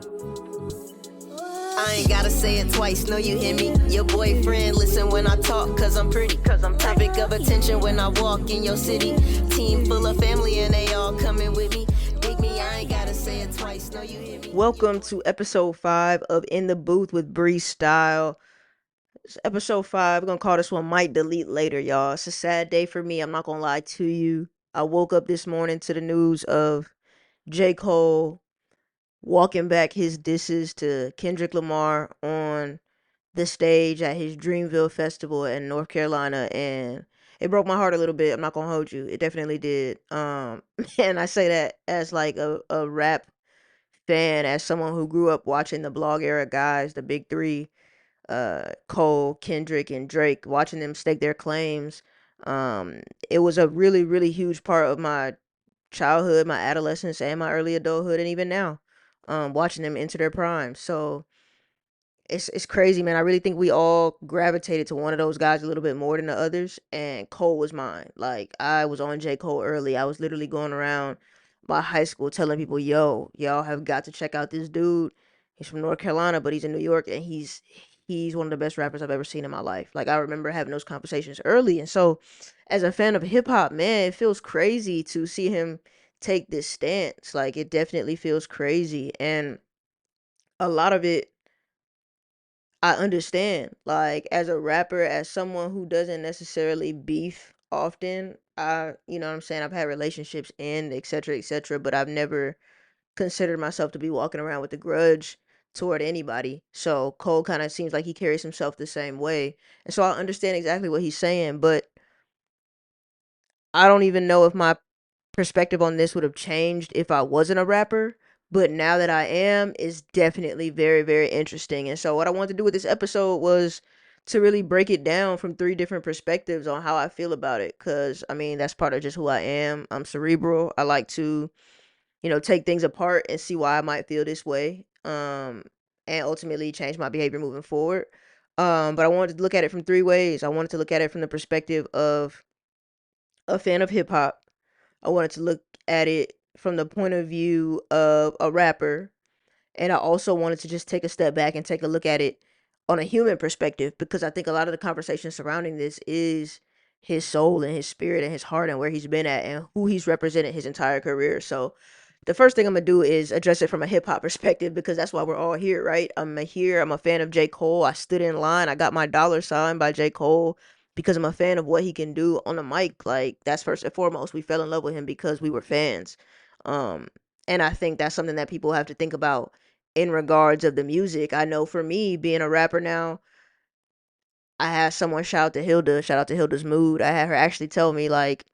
I ain't gotta say it twice, no you hear me. Your boyfriend listen when I talk, cause I'm pretty. Topic of attention when I walk in your city. Team full of family and they all coming with me. Dig me, I ain't gotta say it twice, no you hear me. Welcome to episode 5 of In the Booth with Bree Style. It's episode 5. We're gonna call this one Might Delete Later, y'all. It's a sad day for me, I'm not gonna lie to you. I woke up this morning to the news of J. Cole walking back his disses to Kendrick Lamar on the stage at his Dreamville Festival in North Carolina, and it broke my heart a little bit. I'm not gonna hold you. It definitely did. And I say that as like a rap fan, as someone who grew up watching the blog era guys, the big three, Cole, Kendrick, and Drake, watching them stake their claims. It was a really, really huge part of my childhood, my adolescence, and my early adulthood, and even now, watching them enter their prime. So it's crazy, man. I really think we all gravitated to one of those guys a little bit more than the others, and Cole was mine. Like, I was on J. Cole early. I was literally going around my high school telling people, "Yo, y'all have got to check out this dude. He's from North Carolina, but he's in New York, and he's one of the best rappers I've ever seen in my life." Like, I remember having those conversations early, and so as a fan of hip hop, man, it feels crazy to see him take this stance. Like, it definitely feels crazy, and a lot of it I understand. Like, as a rapper, as someone who doesn't necessarily beef often, you know what I'm saying, I've had relationships end, et cetera, but I've never considered myself to be walking around with a grudge toward anybody. So Cole kind of seems like he carries himself the same way. And so I understand exactly what he's saying, but I don't even know if my perspective on this would have changed if I wasn't a rapper. But now that I am, is definitely very, very interesting. And so, what I wanted to do with this episode was to really break it down from three different perspectives on how I feel about it. Because, I mean, that's part of just who I am. I'm cerebral. I like to, take things apart and see why I might feel this way. And ultimately change my behavior moving forward. But I wanted to look at it from three ways. I wanted to look at it from the perspective of a fan of hip hop. I wanted to look at it from the point of view of a rapper. And I also wanted to just take a step back and take a look at it on a human perspective, because I think a lot of the conversation surrounding this is his soul and his spirit and his heart and where he's been at and who he's represented his entire career. So the first thing I'm gonna do is address it from a hip hop perspective, because that's why we're all here, right? I'm a fan of J. Cole. I stood in line. I got my dollar signed by J. Cole because I'm a fan of what he can do on the mic. Like, that's first and foremost. We fell in love with him because we were fans. Um, and I think that's something that people have to think about in regards of the music. I know for me, being a rapper now, I had someone shout out to Hilda's Mood. I had her actually tell me, like,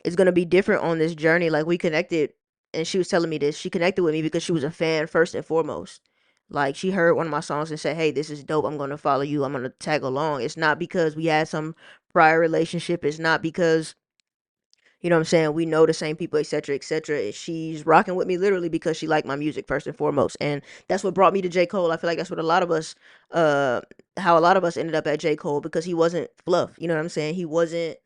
it's gonna be different on this journey. Like, we connected, and she was telling me this. She connected with me because she was a fan first and foremost. Like, she heard one of my songs and said, "Hey, this is dope. I'm gonna follow you. I'm gonna tag along." It's not because we had some prior relationship. It's not because, you know what I'm saying, we know the same people, etc., etc. She's rocking with me literally because she liked my music first and foremost, and that's what brought me to J. Cole. I feel like that's what a lot of us, uh, how a lot of us ended up at J. Cole, because he wasn't fluff. You know what I'm saying? He wasn't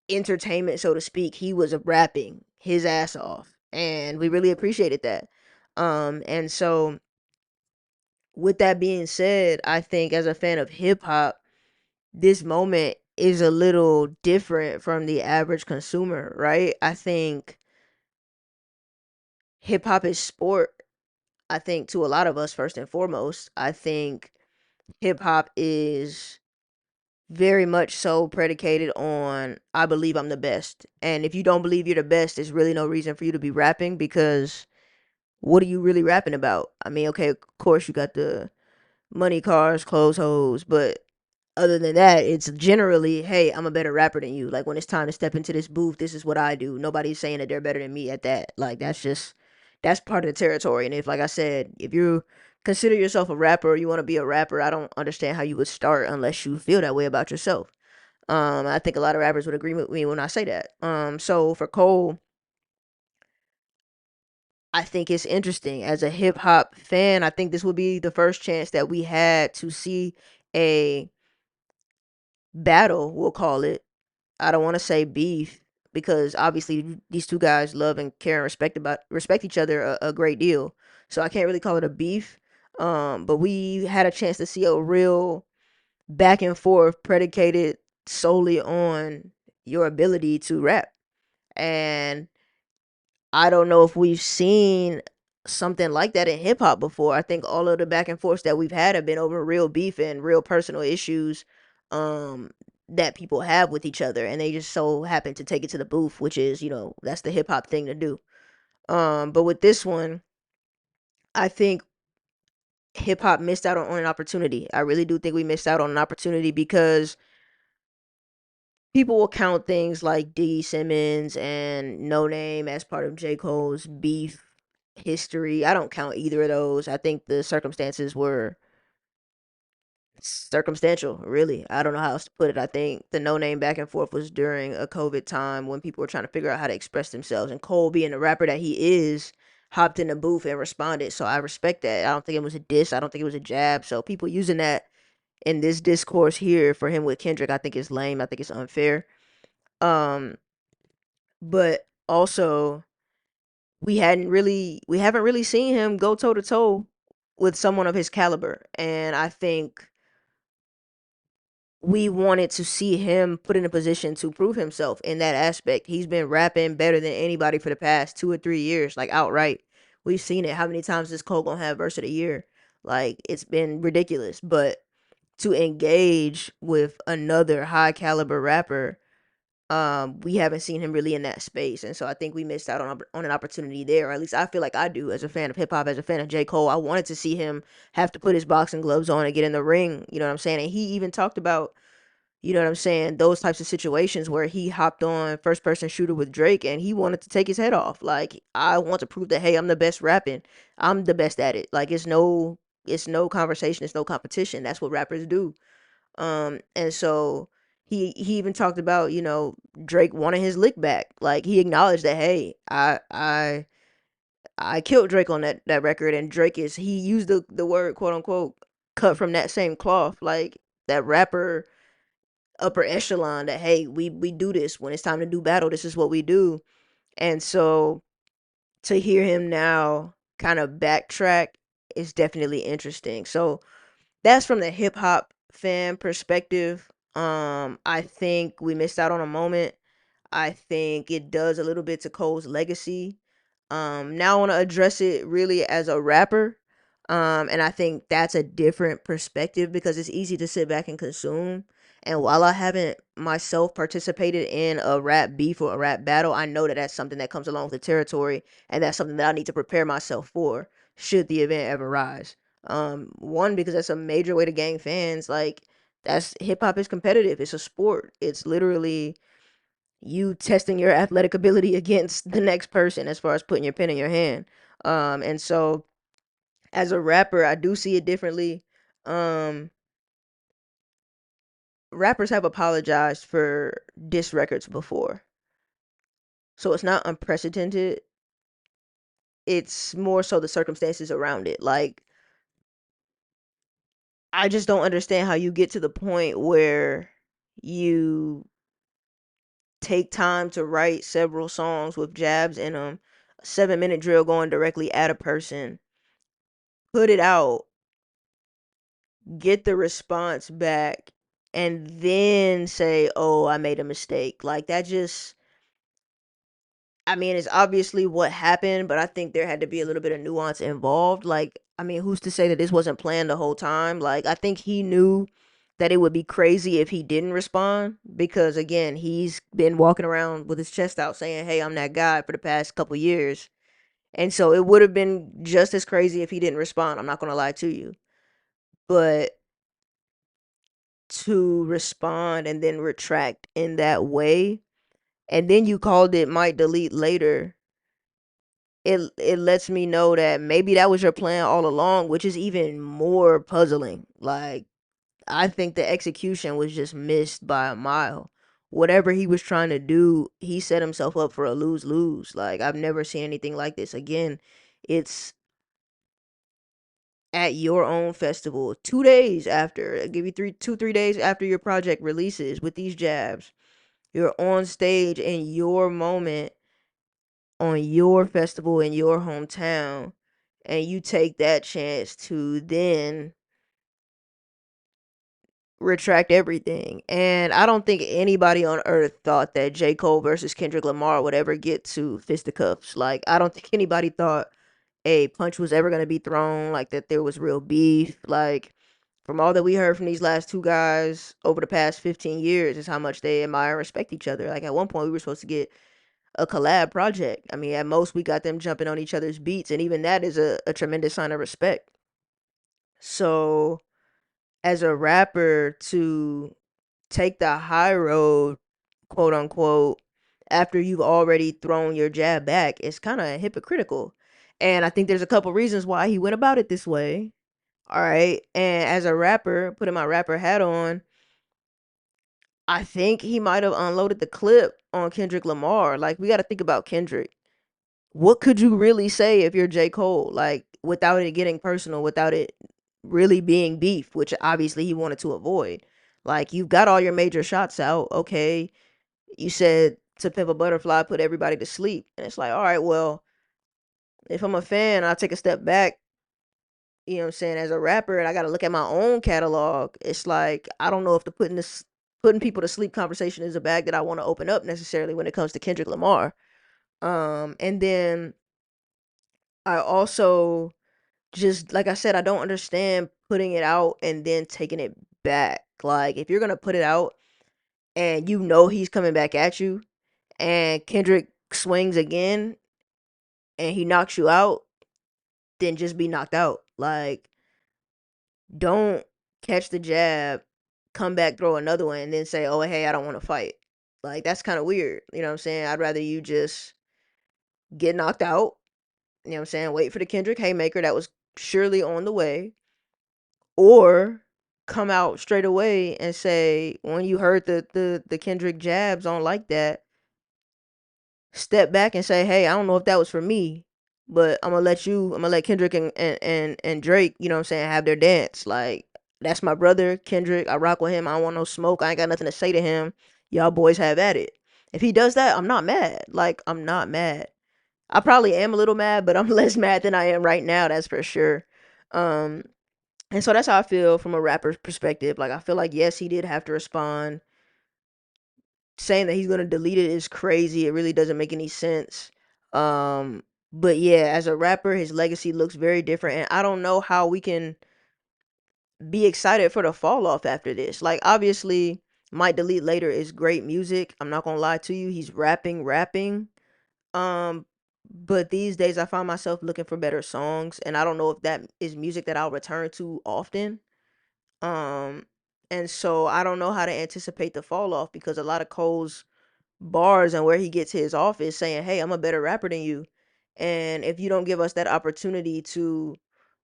entertainment, so to speak. He was rapping his ass off, and we really appreciated that. And so, with that being said, I think as a fan of hip hop, this moment is a little different from the average consumer, right? I think hip hop is sport. I think to a lot of us, first and foremost, I think hip hop is very much so predicated on "I believe I'm the best." And if you don't believe you're the best, there's really no reason for you to be rapping, because what are you really rapping about? I mean, okay, of course you got the money, cars, clothes, hoes, but other than that, it's generally, "Hey, I'm a better rapper than you. Like, when it's time to step into this booth, this is what I do. Nobody's saying that they're better than me at that." Like, that's part of the territory. And if, like I said, if you consider yourself a rapper or you want to be a rapper, I don't understand how you would start unless you feel that way about yourself. I think a lot of rappers would agree with me when I say that. So for Cole, I think it's interesting. As a hip hop fan, I think this would be the first chance that we had to see a battle, we'll call it. I don't want to say beef, because obviously these two guys love and care and respect each other a great deal. so I can't really call it a beef. But we had a chance to see a real back and forth predicated solely on your ability to rap. And I don't know if we've seen something like that in hip hop before. I think all of the back and forths that we've had have been over real beef and real personal issues um that people have with each other, and they just so happen to take it to the booth, which is, that's the hip hop thing to do. But with this one, I think hip hop missed out on an opportunity. I really do think we missed out on an opportunity because people will count things like Diggy Simmons and No Name as part of J. Cole's beef history. I don't count either of those. I think the circumstances were circumstantial, really. I don't know how else to put it. I think the No Name back and forth was during a COVID time when people were trying to figure out how to express themselves. And Cole, being the rapper that he is, hopped in the booth and responded. So I respect that. I don't think it was a diss. I don't think it was a jab. So people using that in this discourse here for him with Kendrick, I think is lame. I think it's unfair. Um, but also we haven't really seen him go toe to toe with someone of his caliber. And I think we wanted to see him put in a position to prove himself in that aspect. He's been rapping better than anybody for the past 2 or 3 years, like outright. We've seen it. How many times is Cole gonna have verse of the year? Like, it's been ridiculous. But to engage with another high caliber rapper, we haven't seen him really in that space, and so I think we missed out on an opportunity there. Or at least I feel like I do, as a fan of hip hop, as a fan of J. Cole. I wanted to see him have to put his boxing gloves on and get in the ring. You know what I'm saying? And he even talked about, you know what I'm saying, those types of situations where he hopped on first person shooter with Drake and he wanted to take his head off. Like, I want to prove that, hey, I'm the best rapping. I'm the best at it. Like, it's no conversation, it's no competition. That's what rappers do. And so he even talked about, Drake wanting his lick back. Like, he acknowledged that, hey, I killed Drake on that record, and Drake is he used the word, quote unquote, cut from that same cloth. Like, that rapper upper echelon, that, hey, we do this when it's time to do battle. This is what we do. And so to hear him now kind of backtrack is definitely interesting. So that's from the hip hop fan perspective. I think we missed out on a moment. I think it does a little bit to Cole's legacy. Now I want to address it really as a rapper. And I think that's a different perspective because it's easy to sit back and consume. And while I haven't myself participated in a rap beef or a rap battle, I know that that's something that comes along with the territory, and that's something that I need to prepare myself for should the event ever rise. One, because that's a major way to gain fans. Like, that's hip hop is competitive. It's a sport. It's literally you testing your athletic ability against the next person as far as putting your pen in your hand. And so as a rapper, I do see it differently. Um, Rappers have apologized for diss records before. So it's not unprecedented. It's more so the circumstances around it. Like, I just don't understand how you get to the point where you take time to write several songs with jabs in them, a 7 minute drill going directly at a person, put it out, get the response back, and then say, oh, I made a mistake. Like, that just, I mean, it's obviously what happened, but I think there had to be a little bit of nuance involved. Like, I mean, who's to say that this wasn't planned the whole time? Like, I think he knew that it would be crazy if he didn't respond because, again, he's been walking around with his chest out saying, hey, I'm that guy for the past couple years. And so it would have been just as crazy if he didn't respond. I'm not going to lie to you. But to respond and then retract in that way, and then you called it might delete later, it lets me know that maybe that was your plan all along, which is even more puzzling. Like, I think the execution was just missed by a mile. Whatever he was trying to do, he set himself up for a lose-lose. Like, I've never seen anything like this. Again, it's at your own festival, 2 days after, I give you 3 days after your project releases with these jabs. You're on stage in your moment on your festival in your hometown, and you take that chance to then retract everything. And I don't think anybody on earth thought that J. Cole versus Kendrick Lamar would ever get to fisticuffs. Like, I don't think anybody thought a punch was ever going to be thrown, like that there was real beef. Like, from all that we heard from these last two guys over the past 15 years is how much they admire and respect each other. Like, at one point we were supposed to get a collab project. I mean, at most we got them jumping on each other's beats, and even that is a tremendous sign of respect. So as a rapper, to take the high road, quote unquote, after you've already thrown your jab back, it's kind of hypocritical. And I think there's a couple reasons why he went about it this way. All right. And as a rapper, putting my rapper hat on, I think he might have unloaded the clip on Kendrick Lamar. Like, we got to think about Kendrick. What could you really say if you're J. Cole? Like, without it getting personal, without it really being beef, which obviously he wanted to avoid. Like, you've got all your major shots out. Okay. You said To Pimp a Butterfly put everybody to sleep. And it's like, all right, well, if I'm a fan, I'll take a step back, you know what I'm saying, as a rapper, and I got to look at my own catalog. It's like, I don't know if the putting people to sleep conversation is a bag that I want to open up necessarily when it comes to Kendrick Lamar. And then I also, just like I said, I don't understand putting it out and then taking it back. Like, if you're gonna put it out and you know he's coming back at you, and Kendrick swings again and he knocks you out, then just be knocked out. Like, don't catch the jab, come back, throw another one, and then say, "Oh, hey, I don't want to fight." Like, that's kind of weird. You know what I'm saying? I'd rather you just get knocked out. You know what I'm saying? Wait for the Kendrick haymaker that was surely on the way, or come out straight away and say, when you heard the Kendrick jabs on like that, step back and say, "Hey, I don't know if that was for me, but I'm gonna let Kendrick and Drake, you know what I'm saying, have their dance. Like, that's my brother, Kendrick. I rock with him. I don't want no smoke. I ain't got nothing to say to him. Y'all boys have at it." If he does that, I'm not mad. Like, I'm not mad. I probably am a little mad, but I'm less mad than I am right now, that's for sure. Um, and so that's how I feel from a rapper's perspective. Like, I feel like, yes, he did have to respond. Saying that he's gonna delete it is crazy. It really doesn't make any sense. But yeah, as a rapper, his legacy looks very different, and I don't know how we can be excited for the fall off after this. Like, obviously, Might Delete Later is great music. I'm not gonna lie to you. He's rapping. Um, but these days I find myself looking for better songs, and I don't know if that is music that I'll return to often. Um, and so I don't know how to anticipate the fall off, because a lot of Cole's bars and where he gets his off is saying, "Hey, I'm a better rapper than you." And if you don't give us that opportunity to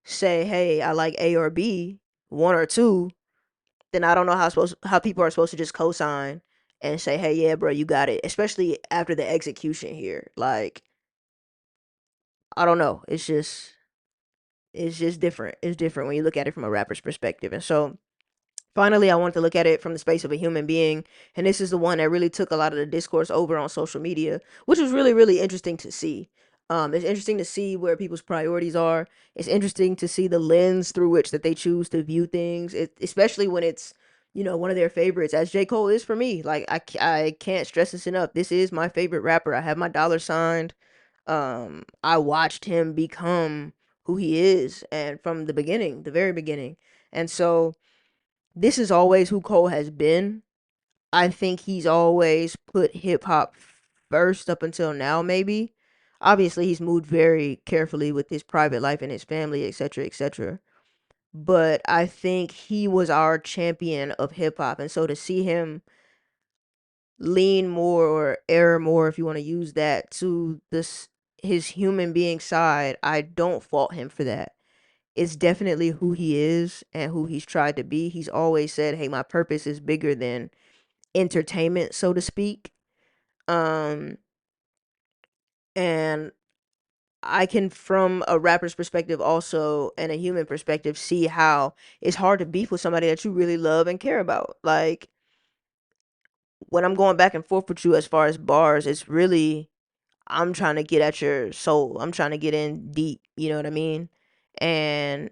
say, "Hey, I like A or B, one or two," then I don't know how people are supposed to just co-sign and say, "Hey, yeah, bro, you got it." Especially after the execution here. Like, I don't know. It's just different. It's different when you look at it from a rapper's perspective. And so finally, I want to look at it from the space of a human being, and this is the one that really took a lot of the discourse over on social media, which was really, really interesting to see. It's interesting to see where people's priorities are. It's interesting to see the lens through which that they choose to view things, especially when it's, one of their favorites, as J. Cole is for me. Like, I can't stress this enough. This is my favorite rapper. I have my dollar signed. I watched him become who he is, and from the beginning, the very beginning. And so this is always who Cole has been. I think he's always put hip hop first up until now, maybe. Obviously, he's moved very carefully with his private life and his family, etc., etc. But I think he was our champion of hip hop. And so to see him lean more, or err more, if you want to use that, to his human being side, I don't fault him for that. It's definitely who he is and who he's tried to be. He's always said, "Hey, my purpose is bigger than entertainment," so to speak. Um, and I can, from a rapper's perspective also, and a human perspective, see how it's hard to beef with somebody that you really love and care about. Like, when I'm going back and forth with you as far as bars, it's really, I'm trying to get at your soul. I'm trying to get in deep. You know what I mean? And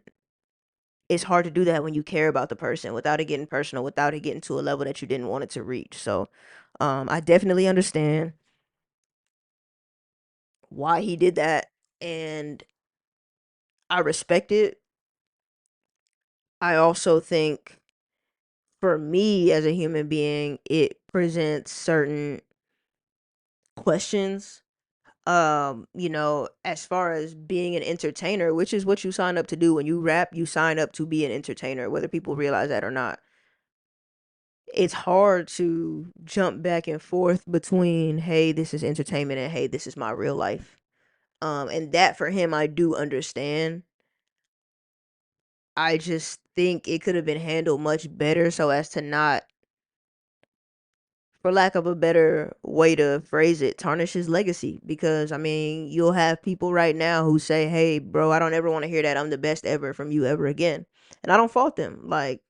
it's hard to do that when you care about the person without it getting personal, without it getting to a level that you didn't want it to reach. So I definitely understand why he did that, and I respect it. I also think for me as a human being, it presents certain questions. As far as being an entertainer, which is what you sign up to do when you rap, you sign up to be an entertainer, whether people realize that or not. It's hard to jump back and forth between, hey, this is entertainment, and hey, this is my real life. And that for him, I do understand. I just think it could have been handled much better so as to not, for lack of a better way to phrase it, tarnish his legacy. Because, I mean, you'll have people right now who say, hey, bro, I don't ever want to hear that I'm the best ever from you ever again. And I don't fault them. Like,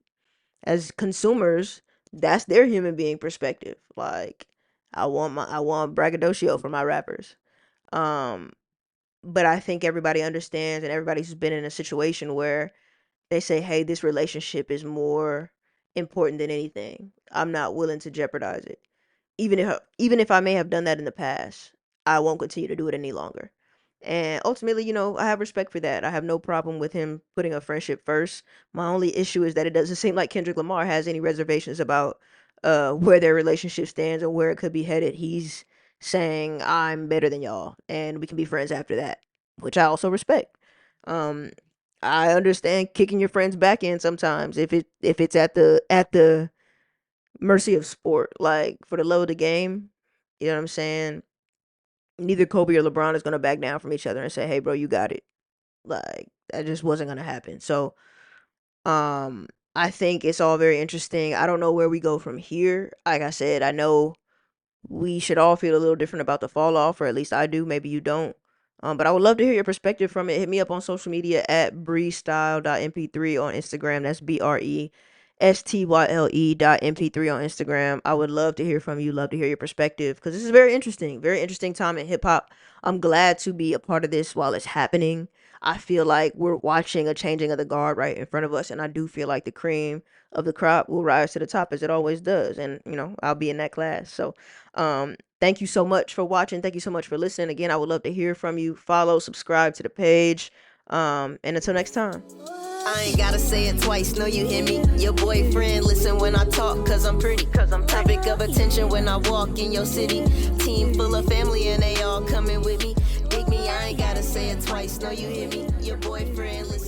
as consumers, that's their human being perspective. Like, I want braggadocio for my rappers. Um, but I think everybody understands, and everybody's been in a situation where they say, hey, this relationship is more important than anything. I'm not willing to jeopardize it. Even if I may have done that in the past, I won't continue to do it any longer. And ultimately, I have respect for that. I have no problem with him putting a friendship first. My only issue is that it doesn't seem like Kendrick Lamar has any reservations about where their relationship stands and where it could be headed. He's saying, I'm better than y'all and we can be friends after that, which I also respect. Um I understand kicking your friends back in sometimes if it's at the mercy of sport. Like, for the love of the game, you know what I'm saying? Neither Kobe or LeBron is gonna back down from each other and say, "Hey, bro, you got it." Like, that just wasn't gonna happen. So, um, I think it's all very interesting. I don't know where we go from here. Like I said, I know we should all feel a little different about the fall off, or at least I do. Maybe you don't. But I would love to hear your perspective from it. Hit me up on social media at breestyle.mp3 on Instagram. That's BRESTYLE.mp3 on Instagram. I would love to hear from you. Love to hear your perspective because this is very interesting time in hip hop. I'm glad to be a part of this while it's happening. I feel like we're watching a changing of the guard right in front of us, and I do feel like the cream of the crop will rise to the top as it always does. And I'll be in that class. So thank you so much for watching. Thank you so much for listening. Again, I would love to hear from you. Follow, subscribe to the page. And until next time. I ain't gotta say it twice, know you hear me. Your boyfriend, listen when I talk, cause I'm pretty. Topic of attention when I walk in your city. Team full of family and they all coming with me. Dig me, I ain't gotta say it twice, know you hear me. Your boyfriend, listen.